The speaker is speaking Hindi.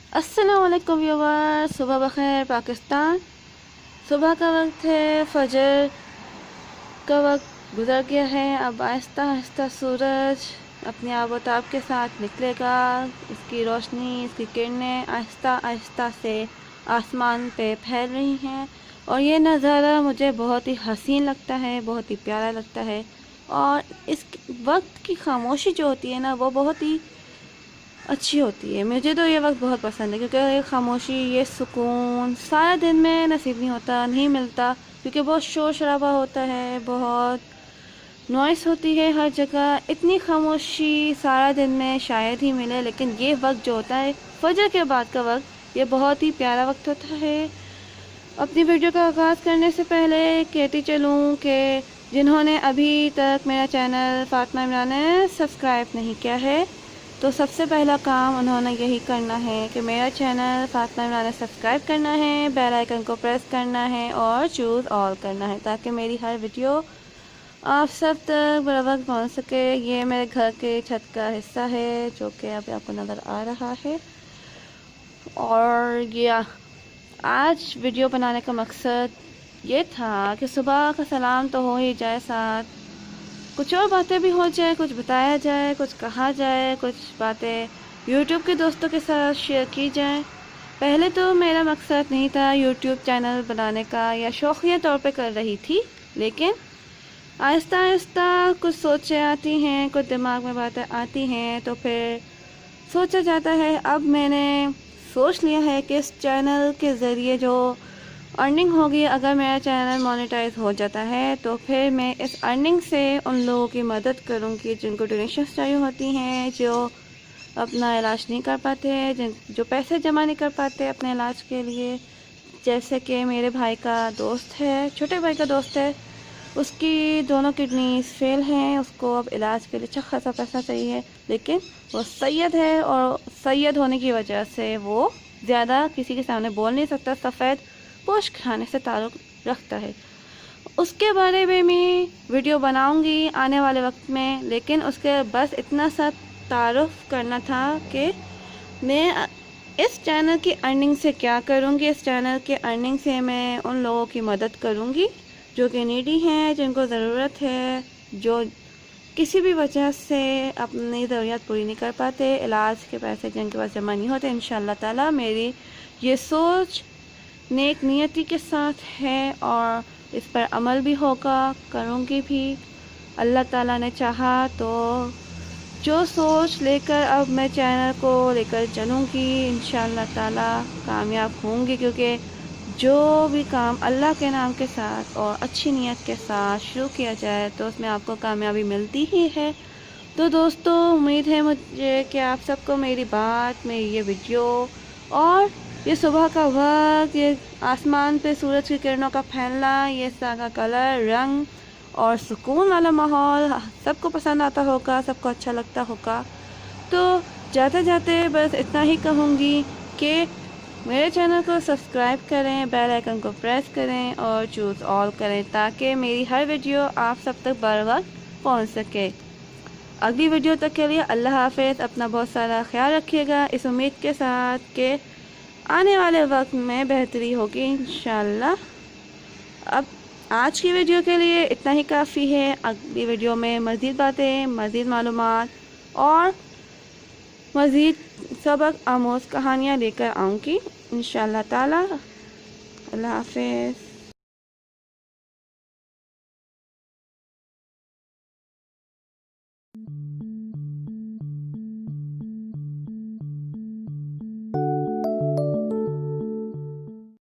अस्सलाम वालेकुम व्यूअर्स, सुबह बखैर पाकिस्तान। सुबह का वक्त है, फजर का वक्त गुजर गया है। अब आहिस्ता आहिस्ता सूरज अपने आबोताब के साथ निकलेगा। इसकी रोशनी, इसकी किरणें आहिस्ता आहिस्ता से आसमान पे फैल रही हैं और ये नज़ारा मुझे बहुत ही हसीन लगता है, बहुत ही प्यारा लगता है। और इस वक्त की खामोशी जो होती है ना, वो बहुत ही अच्छी होती है। मुझे तो ये वक्त बहुत पसंद है क्योंकि ये खामोशी, ये सुकून सारा दिन में नसीब नहीं होता, नहीं मिलता, क्योंकि बहुत शोर शराबा होता है, बहुत नॉइस होती है हर जगह। इतनी खामोशी सारा दिन में शायद ही मिले, लेकिन ये वक्त जो होता है फजर के बाद का वक्त, ये बहुत ही प्यारा वक्त होता है। अपनी वीडियो का आगाज़ करने से पहले कहती चलूँ कि जिन्होंने अभी तक मेरा चैनल फातिमा इमरान ने सब्सक्राइब नहीं किया है, तो सबसे पहला काम उन्होंने यही करना है कि मेरा चैनल फातिमा इमरान ने सब्सक्राइब करना है, बेल आइकन को प्रेस करना है और चूज़ ऑल करना है, ताकि मेरी हर वीडियो आप सब तक बर वक्त पहुँच सके। ये मेरे घर के छत का हिस्सा है जो कि अभी आपको नज़र आ रहा है। और ये आज वीडियो बनाने का मकसद ये था कि सुबह का सलाम तो हो ही जाए, साथ कुछ और बातें भी हो जाए, कुछ बताया जाए, कुछ कहा जाए, कुछ बातें यूट्यूब के दोस्तों के साथ शेयर की जाए। पहले तो मेरा मकसद नहीं था यूट्यूब चैनल बनाने का, या शौकिया तौर पे कर रही थी, लेकिन आहिस्ता आहिस्ता कुछ सोचें आती हैं, कुछ दिमाग में बातें आती हैं, तो फिर सोचा जाता है। अब मैंने सोच लिया है कि इस चैनल के ज़रिए जो अर्निंग होगी, अगर मेरा चैनल मोनेटाइज हो जाता है, तो फिर मैं इस अर्निंग से उन लोगों की मदद करूँगी जिनको डोनेशंस चाहिए होती हैं, जो अपना इलाज नहीं कर पाते हैं, जो पैसे जमा नहीं कर पाते अपने इलाज के लिए। जैसे कि मेरे भाई का दोस्त है, छोटे भाई का दोस्त है, उसकी दोनों किडनीज फेल हैं, उसको अब इलाज के लिए अच्छा खासा पैसा चाहिए, लेकिन वो सैयद है और सैयद होने की वजह से वो ज़्यादा किसी के सामने बोल नहीं सकता, सफ़ेद पोश खाने से ताल्लुक़ रखता है। उसके बारे में मैं वीडियो बनाऊंगी आने वाले वक्त में, लेकिन उसके बस इतना सा तारुफ करना था कि मैं इस चैनल की अर्निंग से क्या करूंगी। इस चैनल के अर्निंग से मैं उन लोगों की मदद करूंगी जो कि नीडी हैं, जिनको ज़रूरत है, जो किसी भी वजह से अपनी ज़रूरियात पूरी नहीं कर पाते, इलाज के पैसे जिनके पास जमा नहीं होते। इंशाल्लाह ताला मेरी ये सोच नेक नियति के साथ है और इस पर अमल भी होगा, करूँगी भी। अल्लाह ताला ने चाहा तो जो सोच लेकर अब मैं चैनल को लेकर चलूँगी, इंशाल्लाह ताला कामयाब होंगी, क्योंकि जो भी काम अल्लाह के नाम के साथ और अच्छी नीयत के साथ शुरू किया जाए तो उसमें आपको कामयाबी मिलती ही है। तो दोस्तों, उम्मीद है मुझे कि आप सबको मेरी बात, मेरी ये वीडियो और ये सुबह का वक्त, ये आसमान पे सूरज की किरणों का फैलना, ये सारा कलर, रंग और सुकून वाला माहौल सबको पसंद आता होगा, सबको अच्छा लगता होगा। तो जाते जाते बस इतना ही कहूँगी कि मेरे चैनल को सब्सक्राइब करें, बेल आइकन को प्रेस करें और चूज़ ऑल करें, ताकि मेरी हर वीडियो आप सब तक बर वक्त पहुँच सके। अगली वीडियो तक के लिए अल्लाह हाफ़िज़। अपना बहुत सारा ख्याल रखिएगा, इस उम्मीद के साथ कि आने वाले वक्त में बेहतरी होगी इंशाल्लाह। अब आज की वीडियो के लिए इतना ही काफ़ी है। अगली वीडियो में मज़ीद बातें, मज़ीद मालूमात और मज़ीद सबक आमोज़ कहानियाँ लेकर आऊँगी इंशाल्लाह ताला। अल्लाह हाफ़िज़।